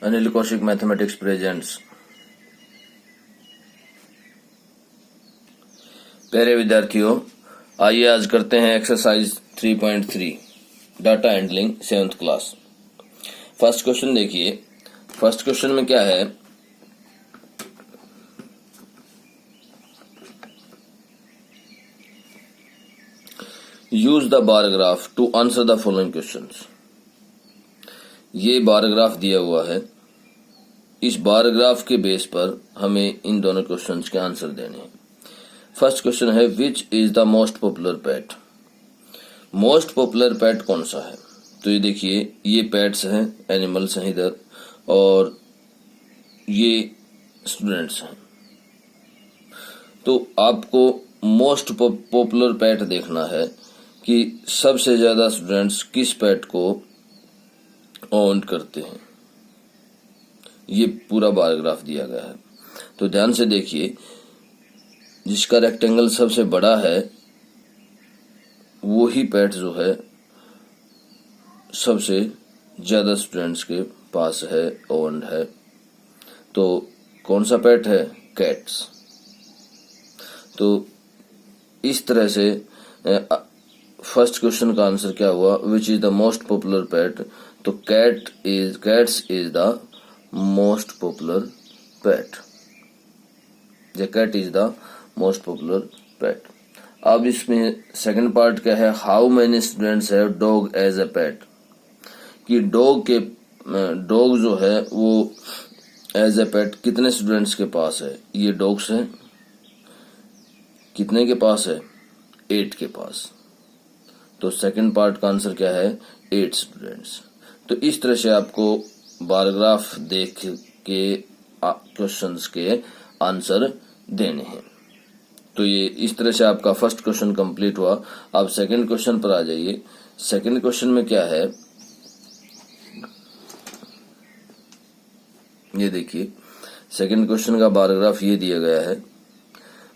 Anil Kaushik mathematics presents. प्यारे विद्यार्थियों, आइए आज करते हैं exercise 3.3 data handling 7th class. First question देखिए। फर्स्ट क्वेश्चन में क्या है, use the bar graph to answer the following questions. ये बार ग्राफ दिया हुआ है, इस बार ग्राफ के बेस पर हमें इन दोनों क्वेश्चंस के आंसर देने हैं। फर्स्ट क्वेश्चन है, which is the most popular pet. Most popular pet कौन सा है? तो ये देखिए, ये पेट्स हैं, एनिमल्स हैं इधर, और ये स्टूडेंट्स हैं। तो आपको मोस्ट पॉपुलर पेट देखना है कि सबसे ज्यादा स्टूडेंट्स किस पेट को ऑन करते हैं। ये पूरा बार ग्राफ दिया गया है, तो ध्यान से देखिए। जिसका रेक्टेंगल सबसे बड़ा है वो ही पेट जो है सबसे ज्यादा स्टूडेंट्स के पास है, ओन्ड है। तो कौन सा पेट है? कैट्स। तो इस तरह से फर्स्ट क्वेश्चन का आंसर क्या हुआ? Which is the most popular pet. तो cats is the most popular pet. The cat is the most popular pet. अब इसमें सेकंड पार्ट क्या है? How many students have dog as a pet. कि dog जो है वो एज अ पेट कितने स्टूडेंट्स के पास है? ये डॉग्स हैं, कितने के पास है? 8 के पास। तो सेकंड पार्ट का आंसर क्या है? 8 स्टूडेंट्स। तो इस तरह से आपको बार ग्राफ देख के क्वेश्चंस के आंसर देने हैं। तो ये इस तरह से आपका फर्स्ट क्वेश्चन कंप्लीट हुआ। अब सेकंड क्वेश्चन पर आ जाइए। सेकंड क्वेश्चन में क्या है, ये देखिए। सेकंड क्वेश्चन का बार ग्राफ ये दिया गया है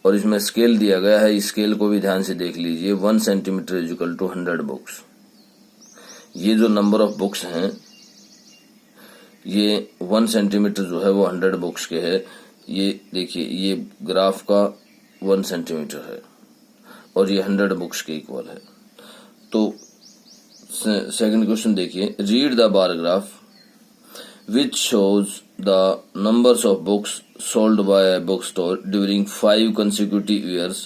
और इसमें स्केल दिया गया है। इस स्केल को भी ध्यान से देख लीजिए। 1 centimetre is equal to 100 books. ये जो नंबर ऑफ बुक्स हैं, ये 1 सेंटीमीटर जो है वो 100 बुक्स के है। ये देखिए, ये ग्राफ का 1 सेंटीमीटर है और ये 100 बुक्स के इक्वल है। तो सेकंड क्वेश्चन देखिए। Read the bar graph which shows the numbers of books sold by a bookstore during 5 consecutive years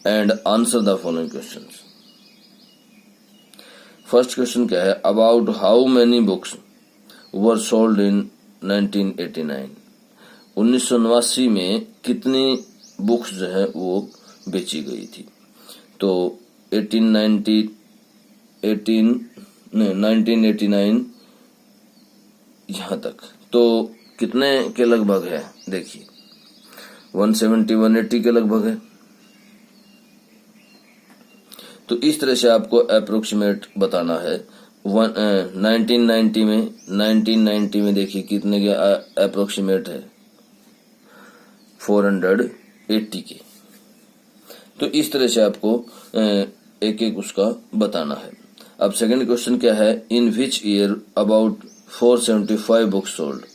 and answer the following questions. First question क्या है? About how many books were sold in 1989. 1989 में कितनी books जो है वो बेची गई थी? तो 1989 यहां तक तो कितने के लगभग है? देखिए 170 180 के लगभग है। तो इस तरह से आपको अप्रोक्सीमेट बताना है। 1990 में देखिए कितने के अप्रोक्सीमेट है? 480 के। तो इस तरह से आपको एक एक उसका बताना है। अब सेकंड क्वेश्चन क्या है? In which year about 475 books sold.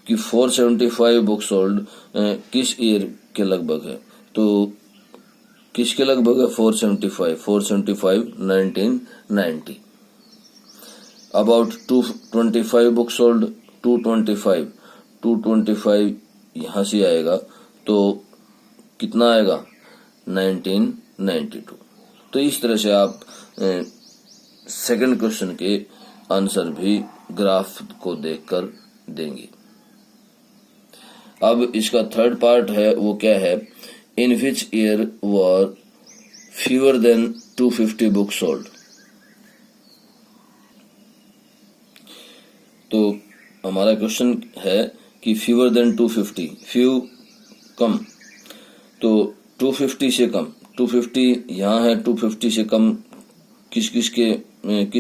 कि 475 बुक्स सोल्ड किस ईयर के लगभग है? तो किसके लगभग है? 475 1990। अबाउट 225 बुक्स सोल्ड, 225 यहां से आएगा तो कितना आएगा? 1992। तो इस तरह से आप सेकंड क्वेश्चन के आंसर भी ग्राफ को देखकर देंगे। अब इसका थर्ड पार्ट है, वो क्या है? In which year were fewer than 250 books sold. तो हमारा क्वेश्चन है कि fewer than 250, फ्यू कम, तो 250 से कम, 250 यहाँ है, 250 से कम किस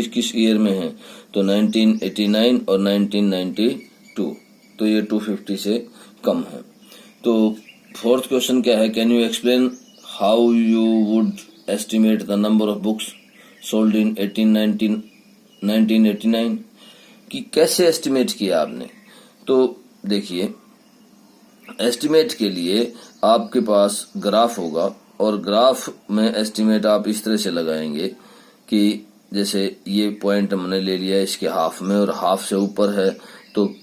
किस ईयर में है? तो 1989 और 1992। तो ये 250 से कम है। तो फोर्थ क्वेश्चन क्या है? Can you explain how you would estimate the number of books sold in 1989। कि कैसे एस्टिमेट किया आपने तो देखिए, एस्टिमेट के लिए आपके पास ग्राफ होगा और ग्राफ में एस्टिमेट आप इस तरह से लगाएंगे कि जैसे ये पॉइंट हमने ले लिया इसके हाफ में और हाफ से ऊपर है, तो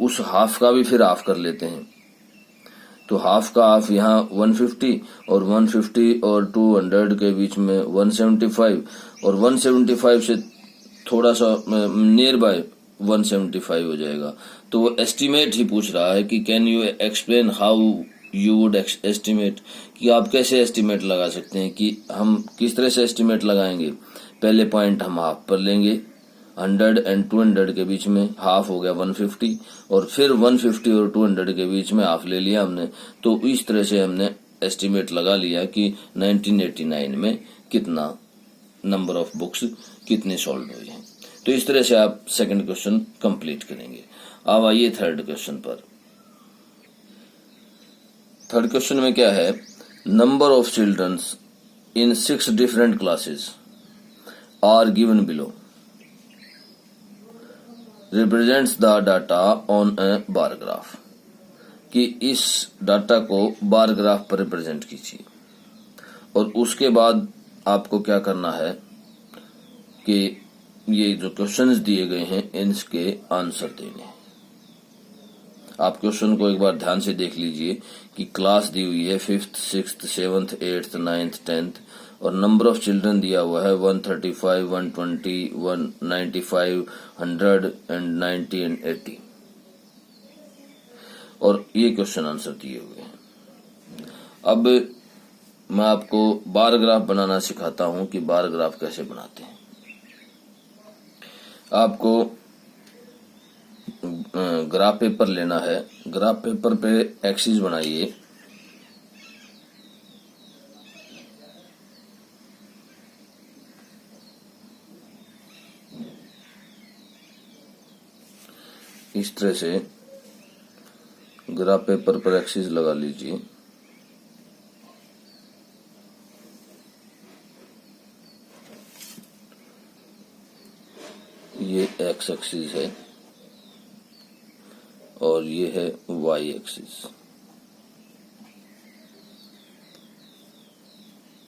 उस हाफ का भी फिर हाफ कर लेते हैं। तो हाफ का हाफ यहाँ 150 और 150 और 200 के बीच में 175 और 175 से थोड़ा सा नियर बाय 175 हो जाएगा। तो वो एस्टिमेट ही पूछ रहा है कि can you explain how you would estimate, कि आप कैसे एस्टिमेट लगा सकते हैं, कि हम किस तरह से एस्टिमेट लगाएंगे। पहले पॉइंट हम हाफ पर लेंगे, 100 एंड 200 के बीच में हाफ हो गया 150 और फिर 150 और 200 के बीच में हाफ ले लिया हमने। तो इस तरह से हमने एस्टिमेट लगा लिया कि 1989 में कितना नंबर ऑफ बुक्स कितने सोल्ड हुई हैं। तो इस तरह से आप सेकंड क्वेश्चन कंप्लीट करेंगे। अब आइए थर्ड क्वेश्चन पर। थर्ड क्वेश्चन में क्या है, number of childrens in 6 different classes are given below, represents the data on a bar graph, कि इस डाटा को बार ग्राफ पर रिप्रेजेंट कीजिए। और उसके बाद आपको क्या करना है कि ये जो क्वेश्चंस दिए गए हैं इनके आंसर देने हैं। आप क्वेश्चन को एक बार ध्यान से देख लीजिए कि क्लास दी हुई है 5th 6th 7th 8th 9th 10th और नंबर ऑफ चिल्ड्रन दिया हुआ है 135 120 195 100 एंड 90 एंड 80 और ये क्वेश्चन आंसर दिए हुए हैं। अब मैं आपको बार ग्राफ बनाना सिखाता हूं कि बार ग्राफ कैसे बनाते हैं। आपको ग्राफ पेपर लेना है, ग्राफ पेपर पे एक्सिस बनाइए। इस तरह से ग्राफ पेपर पर एक्सिस लगा लीजिए। ये एक्स एक्सिस है और ये है वाई एक्सिस।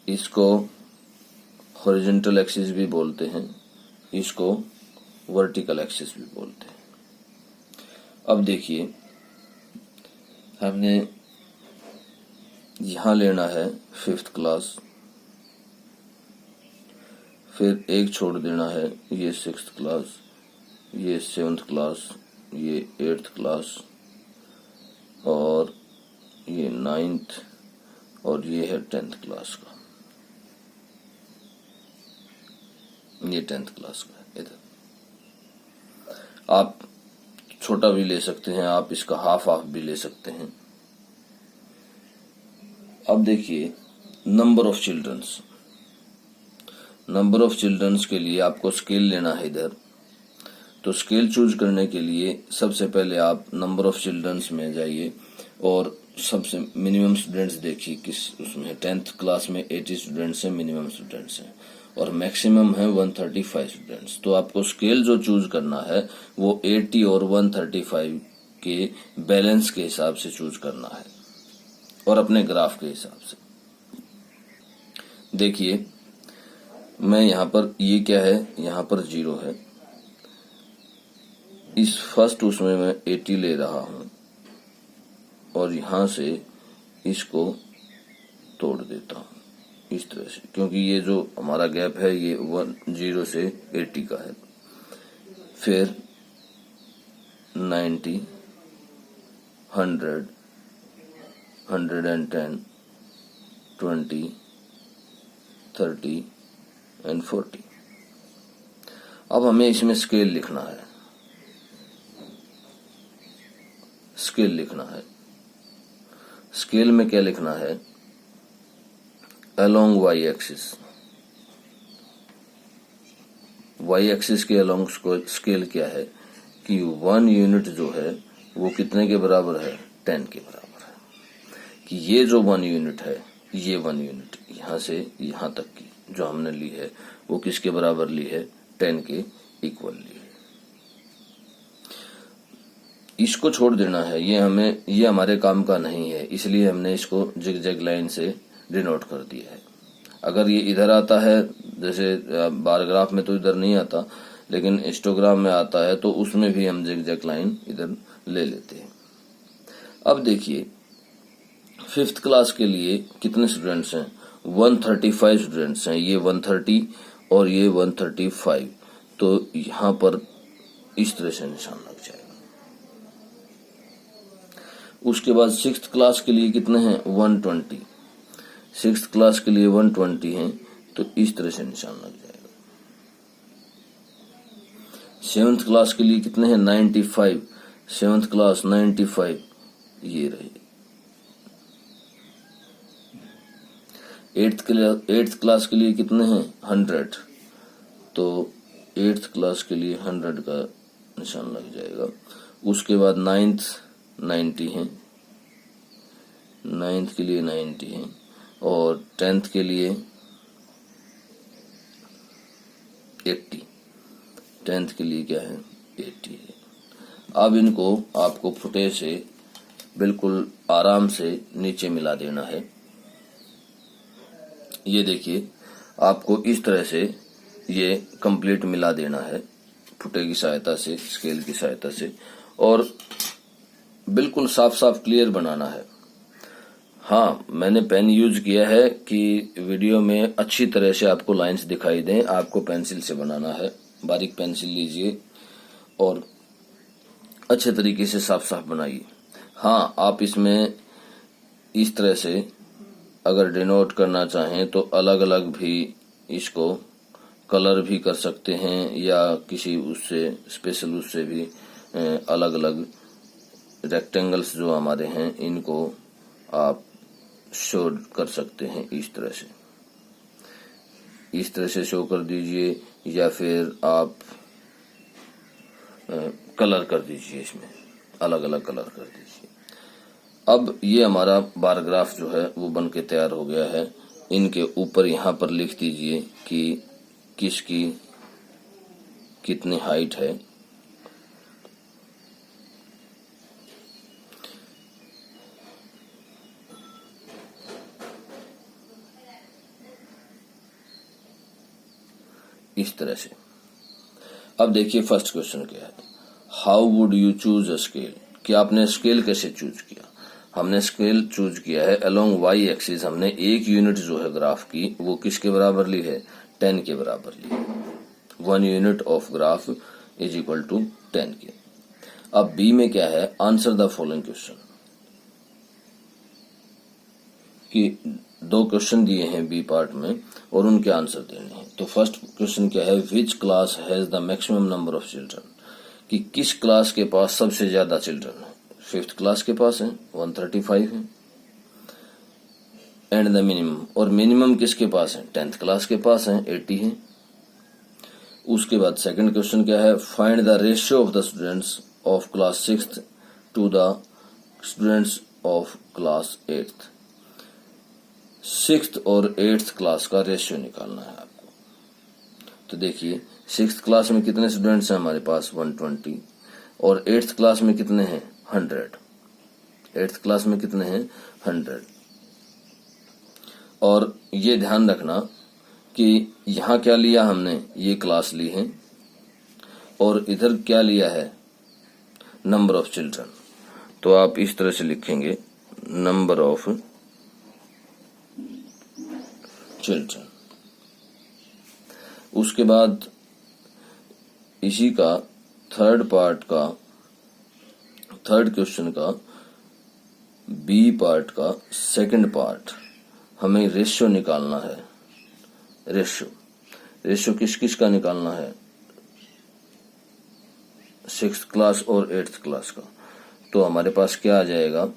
इसको हॉरिजॉन्टल एक्सिस भी बोलते हैं, इसको वर्टिकल एक्सिस भी बोलते हैं। अब देखिए, हमने यहां लेना है 5th क्लास, फिर एक छोड़ देना है ये 6th क्लास, ये 7th क्लास, ये 8th क्लास और ये 9th और ये है 10th क्लास का, ये 10th क्लास का। इधर आप छोटा भी ले सकते हैं, आप इसका हाफ भी ले सकते हैं। अब देखिए, number of childrens, number of childrens के लिए आपको स्केल लेना है इधर। तो स्केल चूज करने के लिए सबसे पहले आप नंबर ऑफ चिल्ड्रंस में जाइए और सबसे मिनिमम स्टूडेंट्स देखिए किस उसमें। 10th क्लास में 80 स्टूडेंट्स हैं, मिनिमम स्टूडेंट्स हैं, और मैक्सिमम है 135 स्टूडेंट्स। तो आपको स्केल जो चूज करना है वो 80 और 135 के बैलेंस के हिसाब से चूज करना है और अपने ग्राफ के हिसाब से। देखिए, मैं यहाँ पर, ये क्या है, यहाँ पर 0 है, इस फर्स्ट उसमें मैं 80 ले रहा हूं और यहां से इसको तोड़ देता हूं इस तरह से, क्योंकि ये जो हमारा गैप है ये 0 से 80 का है। फिर 90, 100, 110, 20, 30 एंड 40। अब हमें इसमें स्केल लिखना है, स्केल लिखना है। स्केल में क्या लिखना है, along Y axis, Y axis के अलोंग स्केल क्या है कि 1 यूनिट जो है वो कितने के बराबर है, 10 के बराबर है। कि ये जो 1 यूनिट है, ये 1 यूनिट यहां से यहां तक की जो हमने ली है वो किसके बराबर ली है, 10 के इक्वल ली है। इसको छोड़ देना है, ये हमारे काम का नहीं है, इसलिए हमने इसको जिगजैग लाइन से डिनोट कर दिया है। अगर ये इधर आता है, जैसे बार ग्राफ में तो इधर नहीं आता, लेकिन हिस्टोग्राम में आता है, तो उसमें भी हम जिगजैग लाइन इधर ले लेते हैं। अब देखिए 5th क्लास के लिए कितने स्टूडेंट्स हैं? 135 स्टूडेंट्स हैं। ये 130 और ये 135, तो यहां पर इस तरह से निशान लग जाएगा। उसके बाद 6th क्लास के लिए कितने हैं? 120। 6th क्लास के लिए 120 हैं, तो इस तरह से निशान लग जाएगा। 7th क्लास के लिए कितने हैं? 95। 7th क्लास 95, ये रहे। 8th क्लास के लिए कितने हैं? 100, तो 8th क्लास के लिए 100 का निशान लग जाएगा। उसके बाद 9th 90 हैं, 9th के लिए 90 हैं, और 10th के लिए 80। 10th के लिए क्या है? 80 है। अब इनको आपको फुटे से बिल्कुल आराम से नीचे मिला देना है। ये देखिए, आपको इस तरह से ये कंप्लीट मिला देना है फुटे की सहायता से, स्केल की सहायता से, और बिल्कुल साफ साफ क्लियर बनाना है। हाँ, मैंने पेन यूज किया है कि वीडियो में अच्छी तरह से आपको लाइंस दिखाई दें। आपको पेंसिल से बनाना है, बारीक पेंसिल लीजिए और अच्छे तरीके से साफ साफ बनाइए। हाँ, आप इसमें इस तरह से अगर डिनोट करना चाहें तो अलग अलग भी इसको कलर भी कर सकते हैं, या किसी उससे स्पेशल उससे भी अलग अलग रेक्टेंगल्स जो हमारे हैं इनको आप शो कर सकते हैं। इस तरह से शो कर दीजिए, या फिर आप कलर कर दीजिए, इसमें अलग अलग कलर कर दीजिए। अब ये हमारा बार ग्राफ जो है वो बन के तैयार हो गया है। इनके ऊपर यहाँ पर लिख दीजिए कि किसकी कितनी हाइट है। इस तरह से। अब देखिए फर्स्ट क्वेश्चन क्या है, how would you choose a scale, कि आपने स्केल कैसे चूज किया। हमने स्केल चूज किया है अलोंग वाई एक्सिस। हमने एक यूनिट जो है ग्राफ की वो किसके बराबर ली है? 10 के बराबर ली है। 1 unit of graph is equal to 10 के। अब बी में क्या है, आंसर द फॉलोइंग क्वेश्चन, कि 2 क्वेश्चन दिए हैं बी पार्ट में और उनके आंसर देने हैं। तो फर्स्ट क्वेश्चन क्या है, which class has the maximum number of children, कि किस क्लास के पास सबसे ज्यादा चिल्ड्रन है। 5th क्लास के पास है 135 है। एंड द मिनिमम, और मिनिमम किसके पास है? 10th क्लास के पास है 80 है। उसके बाद सेकंड क्वेश्चन क्या है, find the ratio of the students of class 6th to the students of class 8th। 6th और 8th क्लास का रेशियो निकालना है आपको। तो देखिए 6th क्लास में कितने स्टूडेंट्स हैं हमारे पास? 120। और 8th क्लास में कितने हैं? 100। 8th क्लास में कितने हैं? 100। और ये ध्यान रखना कि यहाँ क्या लिया हमने? ये क्लास ली है, और इधर क्या लिया है? Number of children. तो आप इस तरह से लिखेंगे, नंबर ऑफ चिल्ड्रन। उसके बाद इसी का थर्ड क्वेश्चन का बी पार्ट का सेकंड पार्ट, हमें रेशियो निकालना है। रेशियो किस किस का निकालना है? 6th क्लास और 8th क्लास का। तो हमारे पास क्या आ जाएगा?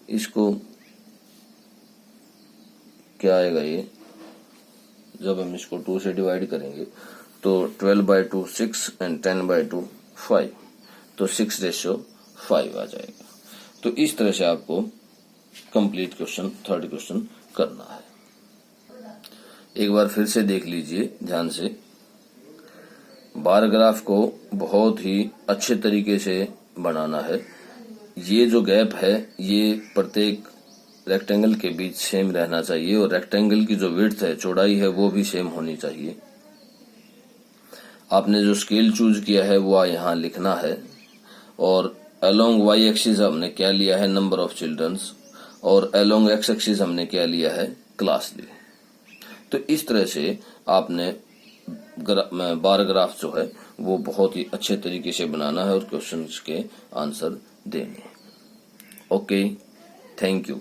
इसको क्या आएगा? ये जब हम इसको 2 से डिवाइड करेंगे तो 12/2 6 एंड 10/2 5, तो 6:5 आ जाएगा। तो इस तरह से आपको कंप्लीट क्वेश्चन, थर्ड क्वेश्चन करना है। एक बार फिर से देख लीजिए ध्यान से। बार ग्राफ को बहुत ही अच्छे तरीके से बनाना है। ये जो गैप है ये प्रत्येक रेक्टेंगल के बीच सेम रहना चाहिए और रेक्टेंगल की जो विड्थ है, चौड़ाई है, वो भी सेम होनी चाहिए। आपने जो स्केल चूज किया है वो यहाँ लिखना है और अलोंग वाई एक्सिस हमने क्या लिया है, नंबर ऑफ चिल्ड्रंस, और अलोंग एक्स एक्सिस हमने क्या लिया है, क्लास ली। तो इस तरह से आपने बार ग्राफ जो है वो बहुत ही अच्छे तरीके से बनाना है और क्वेश्चंस के आंसर देने। Okay, thank you.